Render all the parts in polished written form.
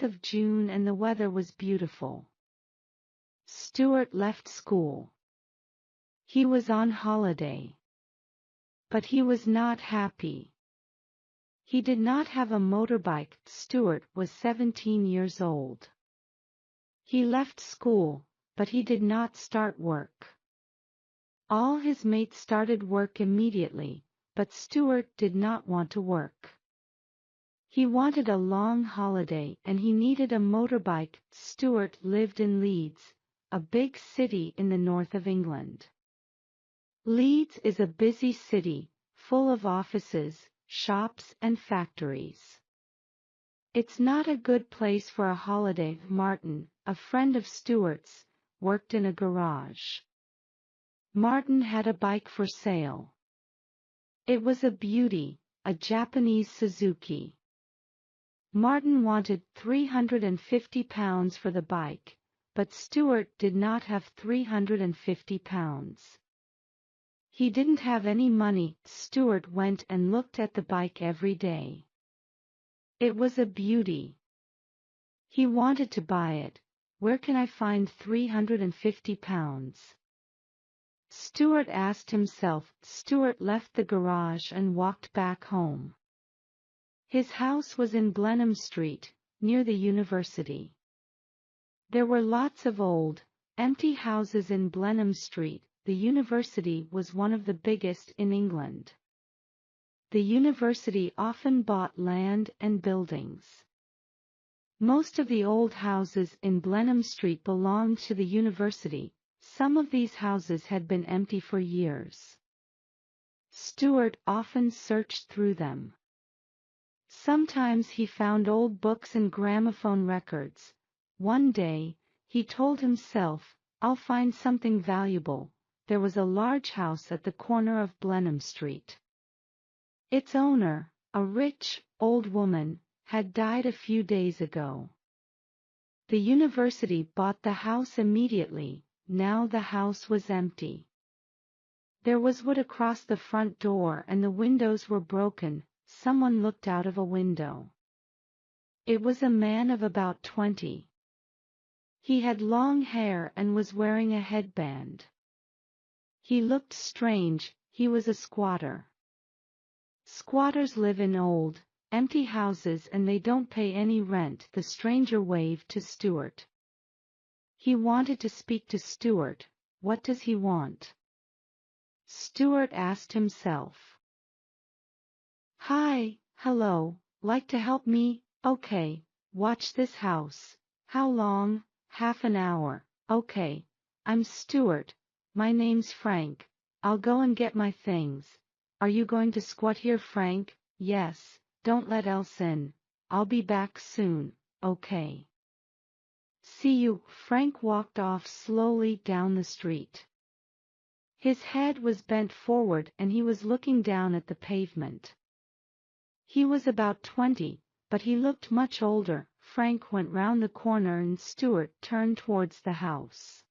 of June and the weather was beautiful. Stuart left school. He was on holiday. But he was not happy. He did not have a motorbike. Stuart was 17 years old. He left school, but he did not start work. All his mates started work immediately, but Stuart did not want to work. He wanted a long holiday and he needed a motorbike. Stuart lived in Leeds, a big city in the north of England. Leeds is a busy city, full of offices, shops and factories. It's not a good place for a holiday. Martin, a friend of Stuart's, worked in a garage. Martin had a bike for sale. It was a beauty, a Japanese Suzuki. Martin wanted £350 for the bike, but Stuart did not have £350. He didn't have any money. Stuart went and looked at the bike every day. It was a beauty. He wanted to buy it. Where can I find £350? Stuart asked himself. Stuart left the garage and walked back home. His house was in Blenheim Street, near the university. There were lots of old, empty houses in Blenheim Street. The university was one of the biggest in England. The university often bought land and buildings. Most of the old houses in Blenheim Street belonged to the university. Some of these houses had been empty for years. Stuart often searched through them. Sometimes he found old books and gramophone records. One day, he told himself, "I'll find something valuable." There was a large house at the corner of Blenheim Street. Its owner, a rich, old woman, had died a few days ago. The university bought the house immediately. Now the house was empty. There was wood across the front door and the windows were broken. Someone looked out of a window. It was a man of about 20. He had long hair and was wearing a headband. He looked strange. He was a squatter. Squatters live in old, empty houses and they don't pay any rent. The stranger waved to Stuart. He wanted to speak to Stuart. What does he want? Stuart asked himself. Hi, hello, like to help me? Okay, watch this house. How long? Half an hour. Okay, I'm Stuart. My name's Frank. I'll go and get my things. Are you going to squat here, Frank? Yes, don't let else in. I'll be back soon, okay. See you. Frank walked off slowly down the street. His head was bent forward and he was looking down at the pavement. He was about 20, but he looked much older. Frank went round the corner and Stuart turned towards the house.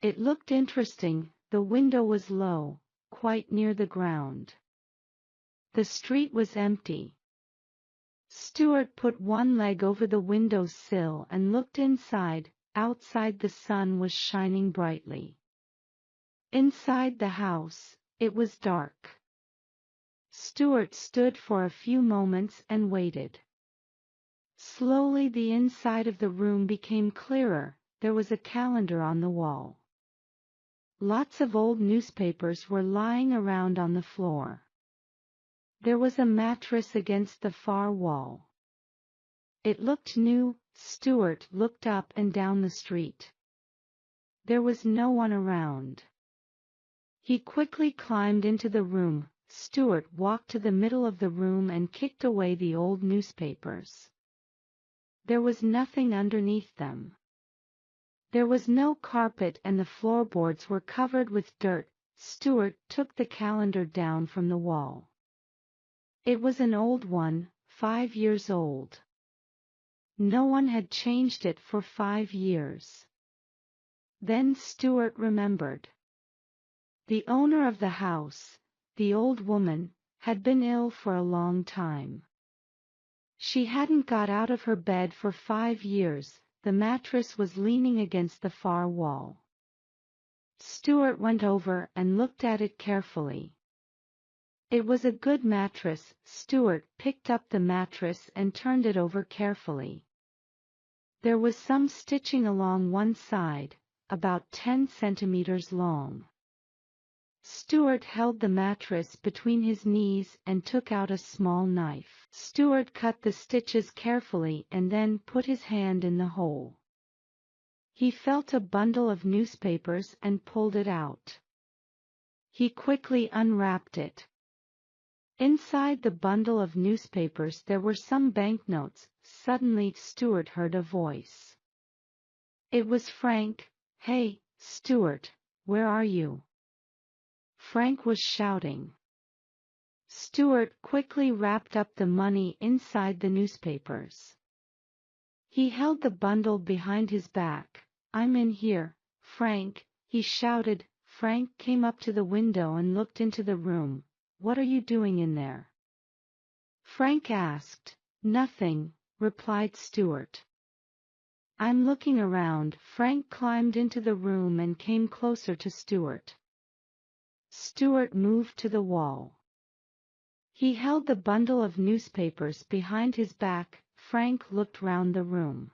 It looked interesting. The window was low, quite near the ground. The street was empty. Stuart put one leg over the window sill and looked inside. Outside the sun was shining brightly. Inside the house, it was dark. Stuart stood for a few moments and waited. Slowly the inside of the room became clearer. There was a calendar on the wall. Lots of old newspapers were lying around on the floor. There was a mattress against the far wall. It looked new. Stuart looked up and down the street. There was no one around. He quickly climbed into the room. Stuart walked to the middle of the room and kicked away the old newspapers. There was nothing underneath them. There was no carpet and the floorboards were covered with dirt. Stuart took the calendar down from the wall. It was an old one, 5 years old. No one had changed it for 5 years. Then Stuart remembered. The owner of the house, the old woman, had been ill for a long time. She hadn't got out of her bed for 5 years. The mattress was leaning against the far wall. Stuart went over and looked at it carefully. It was a good mattress. Stuart picked up the mattress and turned it over carefully. There was some stitching along one side, about 10 centimeters long. Stuart held the mattress between his knees and took out a small knife. Stuart cut the stitches carefully and then put his hand in the hole. He felt a bundle of newspapers and pulled it out. He quickly unwrapped it. Inside the bundle of newspapers there were some banknotes. Suddenly Stuart heard a voice. It was Frank. "Hey, Stuart, where are you?" Frank was shouting. Stuart quickly wrapped up the money inside the newspapers. He held the bundle behind his back. "I'm in here, Frank," he shouted. Frank came up to the window and looked into the room. "What are you doing in there?" Frank asked. "Nothing," replied Stuart. "I'm looking around." Frank climbed into the room and came closer to Stuart. Stuart moved to the wall. He held the bundle of newspapers behind his back. Frank looked round the room.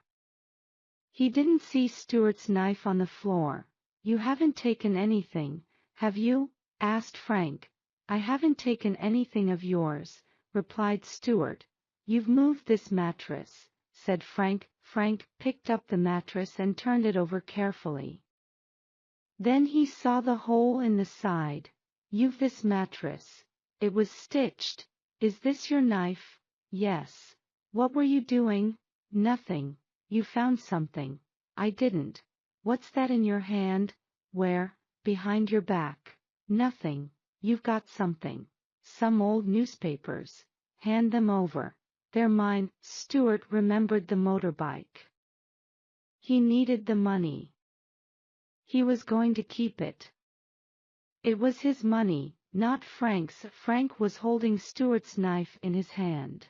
He didn't see Stuart's knife on the floor. "You haven't taken anything, have you?" asked Frank. "I haven't taken anything of yours," replied Stuart. "You've moved this mattress," said Frank. Frank picked up the mattress and turned it over carefully. Then he saw the hole in the side. "You've this mattress. It was stitched. Is this your knife?" "Yes." "What were you doing?" "Nothing." "You found something." "I didn't." "What's that in your hand?" "Where?" "Behind your back." "Nothing." "You've got something." "Some old newspapers." "Hand them over." "They're mine." Stuart remembered the motorbike. He needed the money. He was going to keep it. It was his money, not Frank's. Frank was holding Stuart's knife in his hand.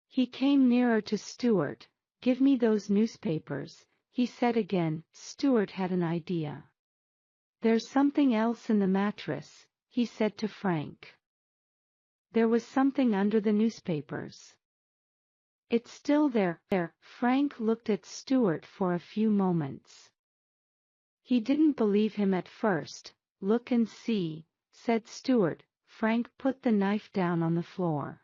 He came nearer to Stuart. "Give me those newspapers," he said again. Stuart had an idea. "There's something else in the mattress," he said to Frank. There was something under the newspapers. "It's still there." Frank looked at Stuart for a few moments. He didn't believe him at first. "Look and see," said Stuart. Frank put the knife down on the floor.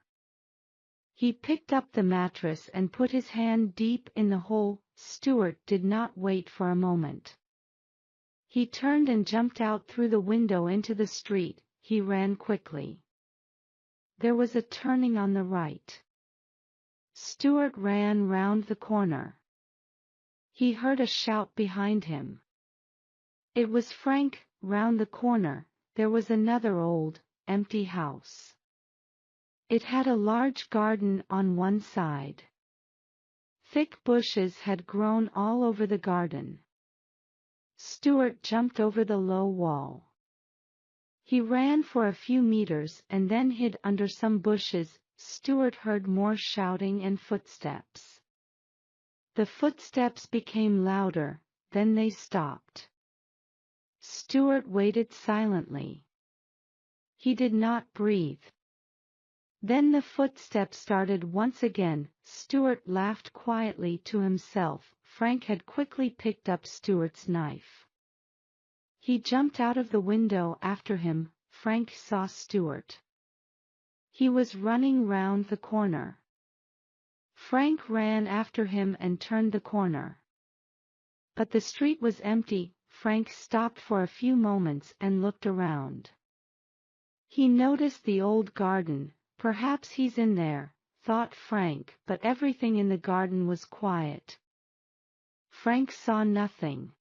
He picked up the mattress and put his hand deep in the hole. Stuart did not wait for a moment. He turned and jumped out through the window into the street. He ran quickly. There was a turning on the right. Stuart ran round the corner. He heard a shout behind him. It was Frank. Round the corner, there was another old, empty house. It had a large garden on one side. Thick bushes had grown all over the garden. Stuart jumped over the low wall. He ran for a few meters and then hid under some bushes. Stuart heard more shouting and footsteps. The footsteps became louder, then they stopped. Stuart waited silently. He did not breathe. Then the footsteps started once again. Stuart laughed quietly to himself. Frank had quickly picked up Stuart's knife. He jumped out of the window after him. Frank saw Stuart. He was running round the corner. Frank ran after him and turned the corner. But the street was empty. Frank stopped for a few moments and looked around. He noticed the old garden. "Perhaps he's in there," thought Frank, but everything in the garden was quiet. Frank saw nothing.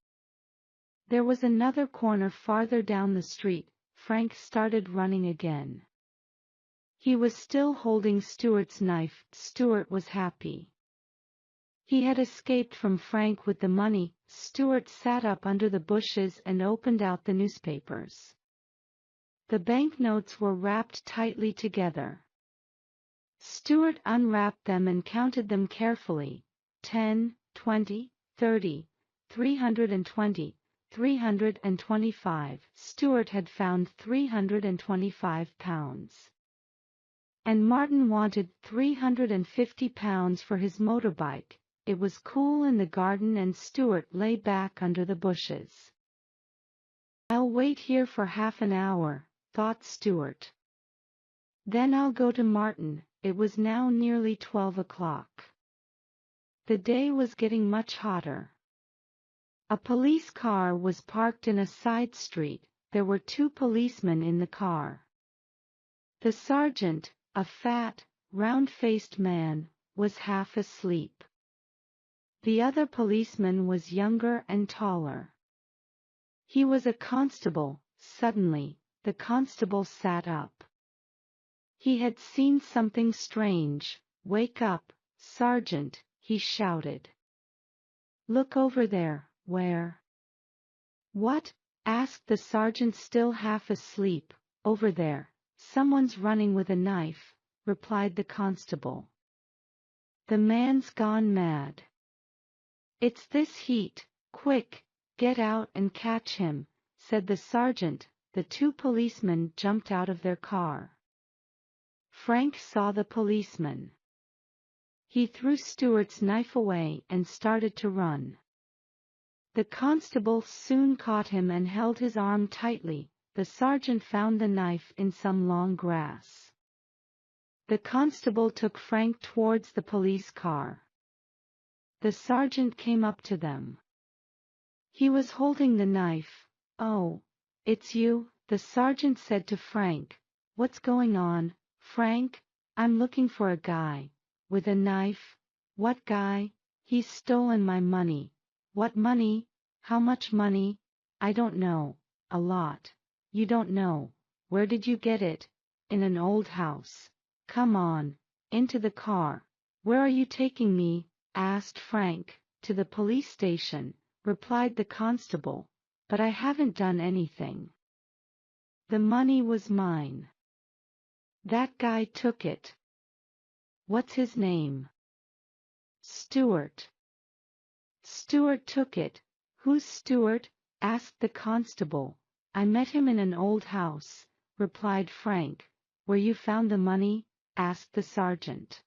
There was another corner farther down the street. Frank started running again. He was still holding Stuart's knife. Stuart was happy. He had escaped from Frank with the money. Stuart sat up under the bushes and opened out the newspapers. The banknotes were wrapped tightly together. Stuart unwrapped them and counted them carefully. 10, 20, 30, 320, 325. Stuart had found 325 pounds. And Martin wanted 350 pounds for his motorbike. It was cool in the garden and Stuart lay back under the bushes. "I'll wait here for half an hour," thought Stuart. "Then I'll go to Martin." It was now nearly 12 o'clock. The day was getting much hotter. A police car was parked in a side street. There were 2 policemen in the car. The sergeant, a fat, round-faced man, was half asleep. The other policeman was younger and taller. He was a constable. Suddenly, the constable sat up. He had seen something strange. "Wake up, Sergeant," he shouted. "Look over there." "Where?" "What?" asked the sergeant, still half asleep. "Over there. Someone's running with a knife," replied the constable. "The man's gone mad." "It's this heat. Quick, get out and catch him," said the sergeant. The 2 policemen jumped out of their car. Frank saw the policeman. He threw Stuart's knife away and started to run. The constable soon caught him and held his arm tightly. The sergeant found the knife in some long grass. The constable took Frank towards the police car. The sergeant came up to them. He was holding the knife. "Oh, it's you," the sergeant said to Frank. "What's going on, Frank?" "I'm looking for a guy with a knife." "What guy?" "He's stolen my money." "What money? How much money?" "I don't know. A lot." "You don't know? Where did you get it?" "In an old house." "Come on, into the car." "Where are you taking me?" asked Frank. "To the police station," replied the constable. "But I haven't done anything. The money was mine. That guy took it." "What's his name?" "Stuart." "Stuart took it." "Who's Stuart?" asked the constable. "I met him in an old house," replied Frank. "Where you found the money?" asked the sergeant.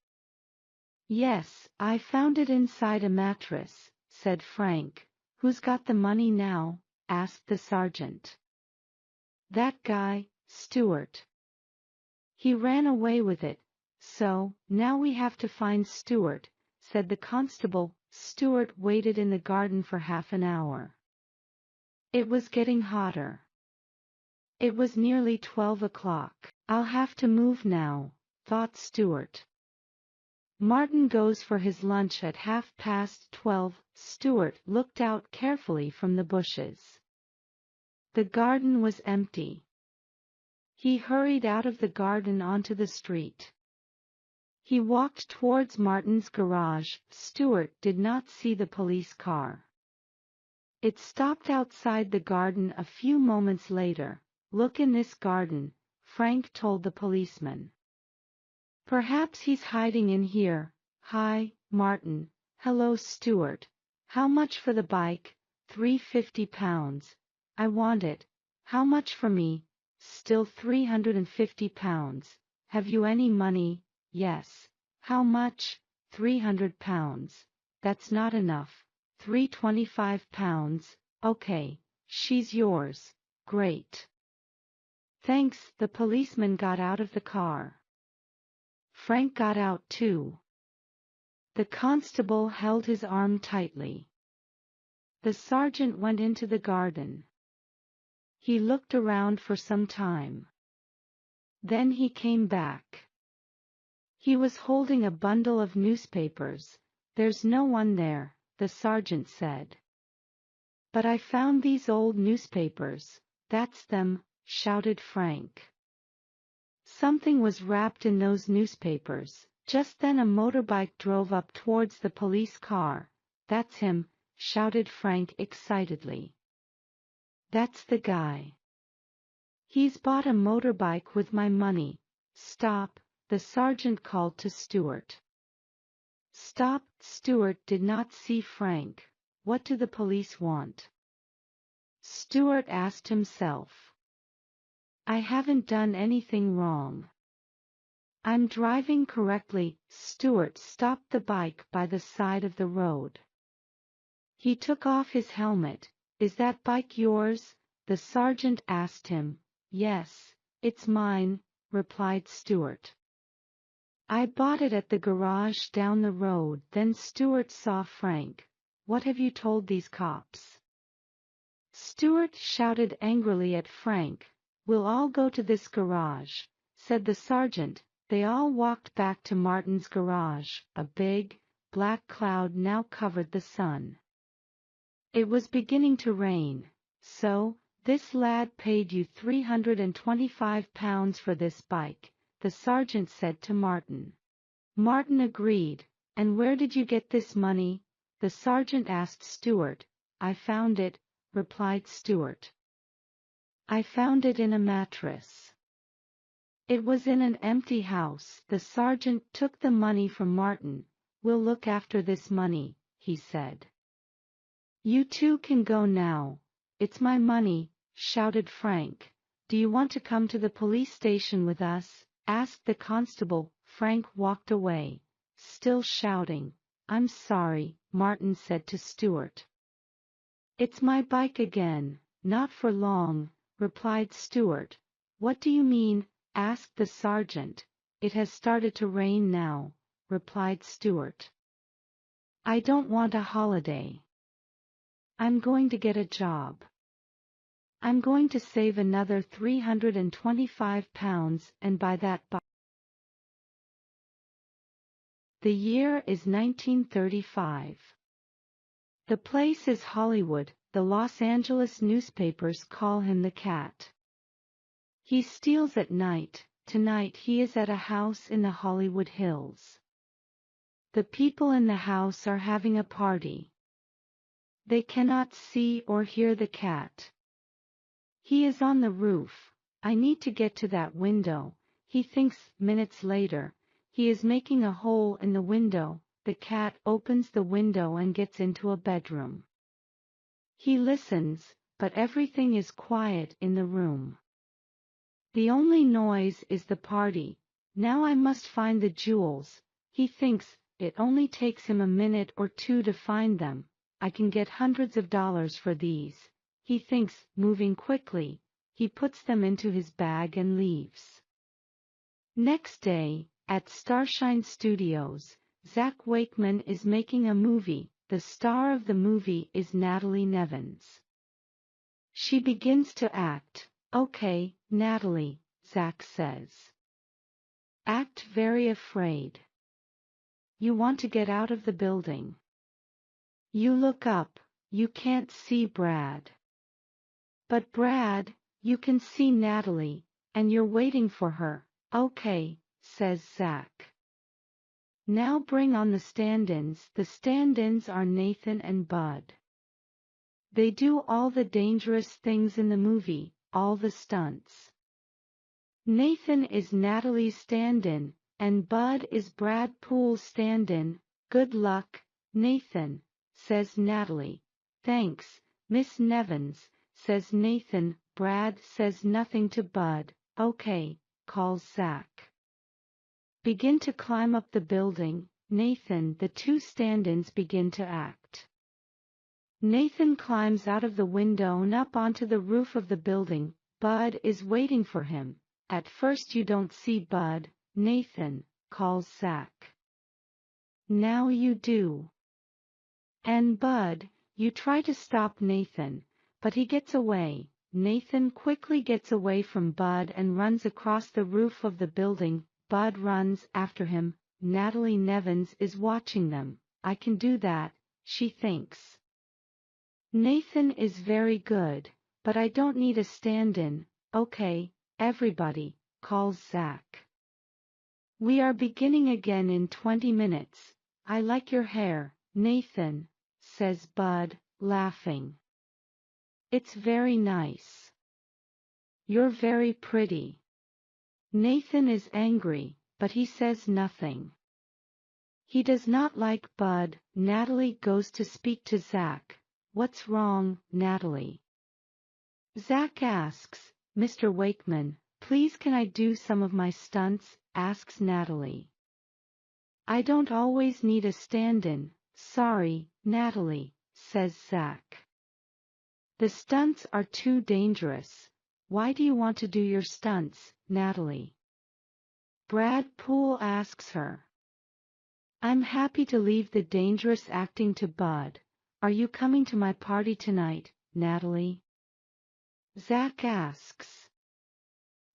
"Yes, I found it inside a mattress," said Frank. "Who's got the money now?" asked the sergeant. "That guy, Stuart. He ran away with it. So, now we have to find Stuart," said the constable. Stuart waited in the garden for half an hour. It was getting hotter. It was nearly 12 o'clock. "I'll have to move now," thought Stuart. "Martin goes for his lunch at 12:30. Stuart looked out carefully from the bushes. The garden was empty. He hurried out of the garden onto the street. He walked towards Martin's garage. Stuart did not see the police car. It stopped outside the garden a few moments later. "Look in this garden," Frank told the policeman. "Perhaps he's hiding in here." "Hi, Martin." "Hello, Stuart. How much for the bike?" £350. "I want it." "How much for me?" "Still £350. "Have you any money?" "Yes." "How much?" £300. "That's not enough." £325. "Okay, she's yours." "Great. Thanks." The policeman got out of the car. Frank got out too. The constable held his arm tightly. The sergeant went into the garden. He looked around for some time. Then he came back. He was holding a bundle of newspapers. "There's no one there," the sergeant said. "But I found these old newspapers." "That's them," shouted Frank. Something was wrapped in those newspapers. Just then a motorbike drove up towards the police car. "That's him," shouted Frank excitedly. "That's the guy. He's bought a motorbike with my money." "Stop," the sergeant called to Stuart. Stop! Stuart did not see Frank. What do the police want? Stuart asked himself. I haven't done anything wrong. I'm driving correctly. Stuart stopped the bike by the side of the road. He took off his helmet. Is that bike yours? The sergeant asked him. Yes, it's mine, replied Stuart. I bought it at the garage down the road. Then Stuart saw Frank. What have you told these cops? Stuart shouted angrily at Frank. We'll all go to this garage, said the sergeant. They all walked back to Martin's garage. A big, black cloud now covered the sun. It was beginning to rain. So, this lad paid you £325 for this bike, the sergeant said to Martin. Martin agreed. And where did you get this money? The sergeant asked Stuart. I found it, replied Stuart. I found it in a mattress. It was in an empty house. The sergeant took the money from Martin. We'll look after this money, he said. You two can go now. It's my money, shouted Frank. Do you want to come to the police station with us? Asked the constable. Frank walked away, still shouting. I'm sorry, Martin said to Stuart. It's my bike again. Not for long, replied Stuart. What do you mean? Asked the sergeant. It has started to rain now, replied Stuart. I don't want a holiday. I'm going to get a job. I'm going to save another £325 and buy that bike. The year is 1935. The place is Hollywood. The Los Angeles newspapers call him the Cat. He steals at night. Tonight he is at a house in the Hollywood Hills. The people in the house are having a party. They cannot see or hear the cat. He is on the roof. I need to get to that window, he thinks. Minutes later, he is making a hole in the window. The cat opens the window and gets into a bedroom. He listens, but everything is quiet in the room. The only noise is the party. Now I must find the jewels, he thinks. It only takes him a minute or two to find them. I can get hundreds of dollars for these, he thinks. Moving quickly, he puts them into his bag and leaves. Next day, at Starshine Studios, Zach Wakeman is making a movie. The star of the movie is Natalie Nevins. She begins to act. Okay, Natalie, Zach says. Act very afraid. You want to get out of the building. You look up. You can't see Brad. But Brad, you can see Natalie, and you're waiting for her. Okay, says Zach. Now bring on the stand-ins. The stand-ins are Nathan and Bud. They do all the dangerous things in the movie, all the stunts. Nathan is Natalie's stand-in, and Bud is Brad Poole's stand-in. Good luck, Nathan, says Natalie. Thanks, Miss Nevins, says Nathan. Brad says nothing to Bud. Okay, calls Zach. Begin to climb up the building, Nathan. The two stand-ins begin to act. Nathan climbs out of the window and up onto the roof of the building. Bud is waiting for him. At first you don't see Bud, Nathan, calls Zach. Now you do. And Bud, you try to stop Nathan, but he gets away. Nathan quickly gets away from Bud and runs across the roof of the building. Bud runs after him. Natalie Nevins is watching them. I can do that, she thinks. Nathan is very good, but I don't need a stand-in. Okay, everybody, calls Zach. We are beginning again in 20 minutes. I like your hair, Nathan, says Bud, laughing. It's very nice. You're very pretty. Nathan is angry. but he says nothing. He does not like Bud. Natalie goes to speak to Zach. What's wrong, Natalie? Zach asks. Mr. Wakeman, please can I do some of my stunts? Asks Natalie. I don't always need a stand-in. Sorry, Natalie, says Zach. The stunts are too dangerous. Why do you want to do your stunts, Natalie? Brad Poole asks her. I'm happy to leave the dangerous acting to Bud. Are you coming to my party tonight, Natalie? Zach asks.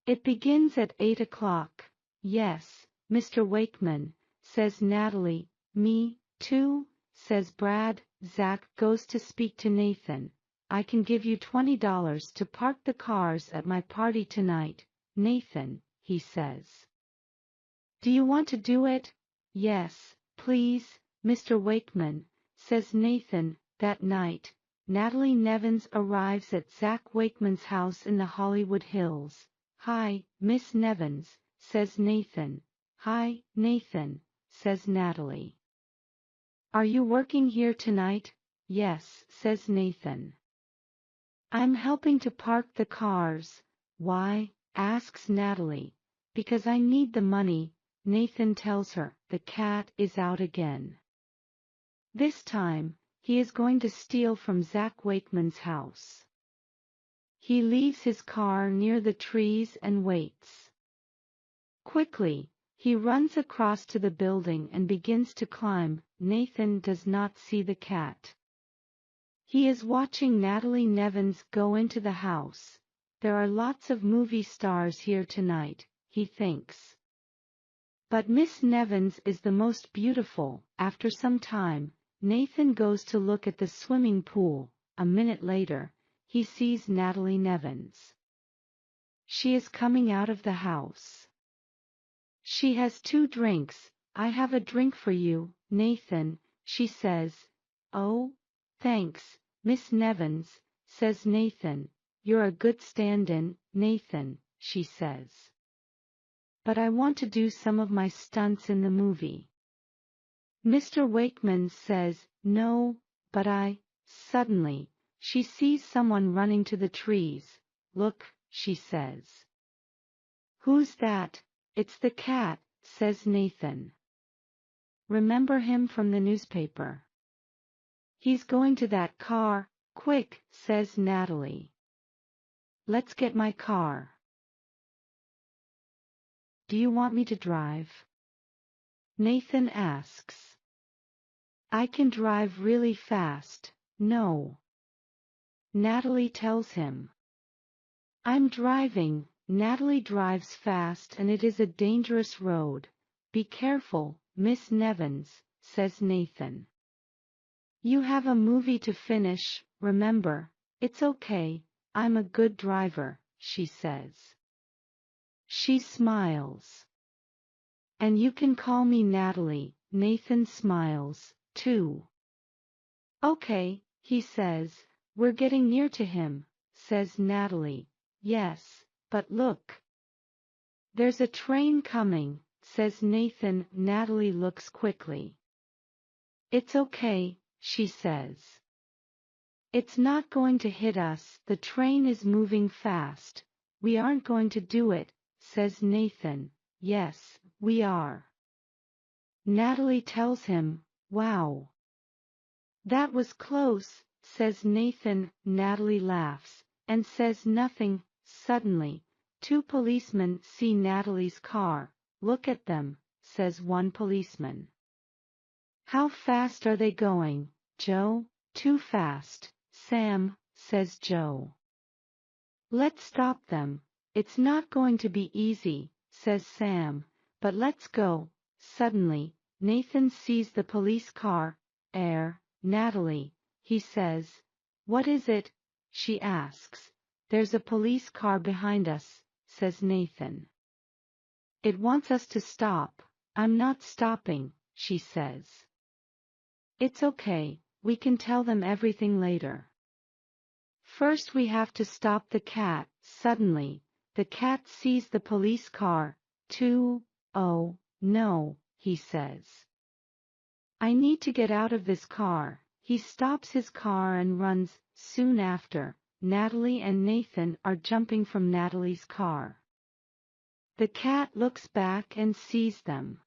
It begins at 8 o'clock. Yes, Mr. Wakeman, says Natalie. Me, too, says Brad. Zach goes to speak to Nathan. I can give you $20 to park the cars at my party tonight, Nathan, he says. Do you want to do it? Yes, please, Mr. Wakeman, says Nathan. That night, Natalie Nevins arrives at Zach Wakeman's house in the Hollywood Hills. Hi, Miss Nevins, says Nathan. Hi, Nathan, says Natalie. Are you working here tonight? Yes, says Nathan. I'm helping to park the cars. Why? Asks Natalie. Because I need the money, Nathan tells her. The cat is out again. This time, he is going to steal from Zach Wakeman's house. He leaves his car near the trees and waits. Quickly, he runs across to the building and begins to climb. Nathan does not see the cat. He is watching Natalie Nevins go into the house. There are lots of movie stars here tonight, he thinks. But Miss Nevins is the most beautiful. After some time, Nathan goes to look at the swimming pool. A minute later, he sees Natalie Nevins. She is coming out of the house. She has 2 drinks. I have a drink for you, Nathan, she says. Oh, thanks, Miss Nevins, says Nathan. You're a good stand-in, Nathan, she says. But I want to do some of my stunts in the movie. Mr. Wakeman says, no, but Suddenly, she sees someone running to the trees. Look, she says. Who's that? It's the cat, says Nathan. Remember him from the newspaper? He's going to that car. Quick, says Natalie. Let's get my car. Do you want me to drive? Nathan asks. I can drive really fast. No. Natalie tells him. I'm driving. Natalie drives fast and it is a dangerous road. Be careful, Miss Nevins, says Nathan. You have a movie to finish, remember. It's okay, I'm a good driver, she says. She smiles. And you can call me Natalie. Nathan smiles, too. Okay, he says. We're getting near to him, says Natalie. Yes, but look. There's a train coming, says Nathan. Natalie looks quickly. It's okay, she says. It's not going to hit us. The train is moving fast. We aren't going to do it, says Nathan. Yes, we are. Natalie tells him, wow. That was close, says Nathan. Natalie laughs, and says nothing. Suddenly, 2 policemen see Natalie's car. Look at them, says one policeman. How fast are they going, Joe? Too fast, Sam, says Joe. Let's stop them. It's not going to be easy, says Sam, but let's go. Suddenly, Nathan sees the police car. Natalie, he says. What is it? She asks. There's a police car behind us, says Nathan. It wants us to stop. I'm not stopping, she says. It's okay, we can tell them everything later. First we have to stop the cat. Suddenly, the cat sees the police car, too. Oh, no, he says. I need to get out of this car. He stops his car and runs. Soon after, Natalie and Nathan are jumping from Natalie's car. The cat looks back and sees them.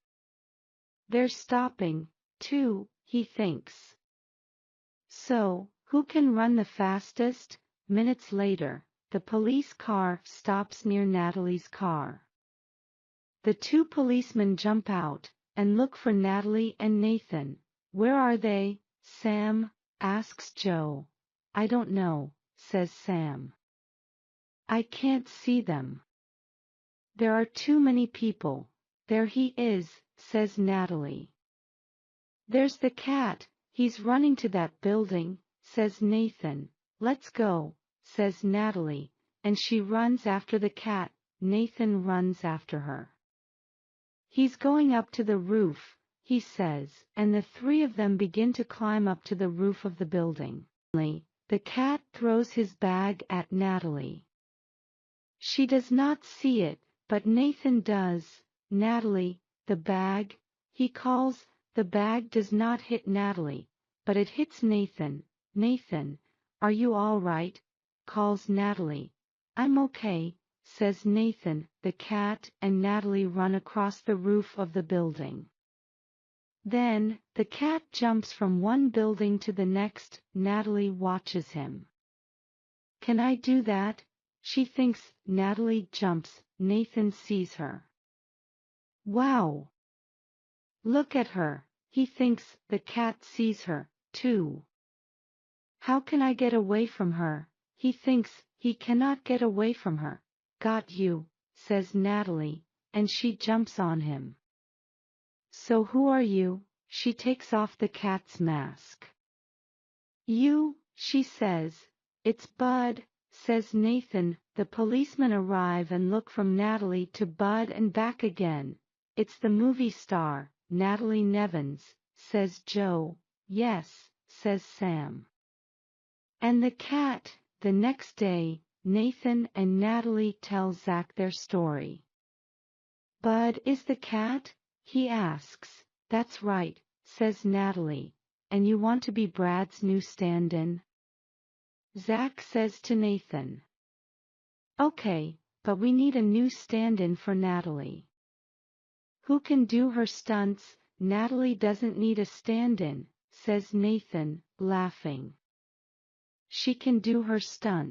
They're stopping, too, he thinks. So, who can run the fastest? Minutes later, the police car stops near Natalie's car. The two policemen jump out and look for Natalie and Nathan. Where are they? Sam asks Joe. I don't know, says Sam. I can't see them. There are too many people. There he is, says Natalie. There's the cat, he's running to that building, says Nathan. Let's go, says Natalie, and she runs after the cat. Nathan runs after her. He's going up to the roof, he says, and the three of them begin to climb up to the roof of the building. The cat throws his bag at Natalie. She does not see it, but Nathan does. Natalie, the bag, he calls. The bag does not hit Natalie, but it hits Nathan. Nathan, are you all right? Calls Natalie. I'm okay, says Nathan. The cat and Natalie run across the roof of the building. Then, the cat jumps from one building to the next. Natalie watches him. Can I do that? She thinks. Natalie jumps. Nathan sees her. Wow! Look at her, he thinks. The cat sees her, too. How can I get away from her? He thinks. He cannot get away from her. Got you, says Natalie, and she jumps on him. So who are you? She takes off the cat's mask. You, she says. It's Bud, says Nathan. The policemen arrive and look from Natalie to Bud and back again. It's the movie star, Natalie Nevins, says Joe. Yes, says Sam. And the cat. The next day, Nathan and Natalie tell Zach their story. Bud is the cat? He asks. That's right, says Natalie. And you want to be Brad's new stand-in? Zach says to Nathan. Okay, but we need a new stand-in for Natalie. Who can do her stunts? Natalie doesn't need a stand-in, says Nathan, laughing. She can do her stunts.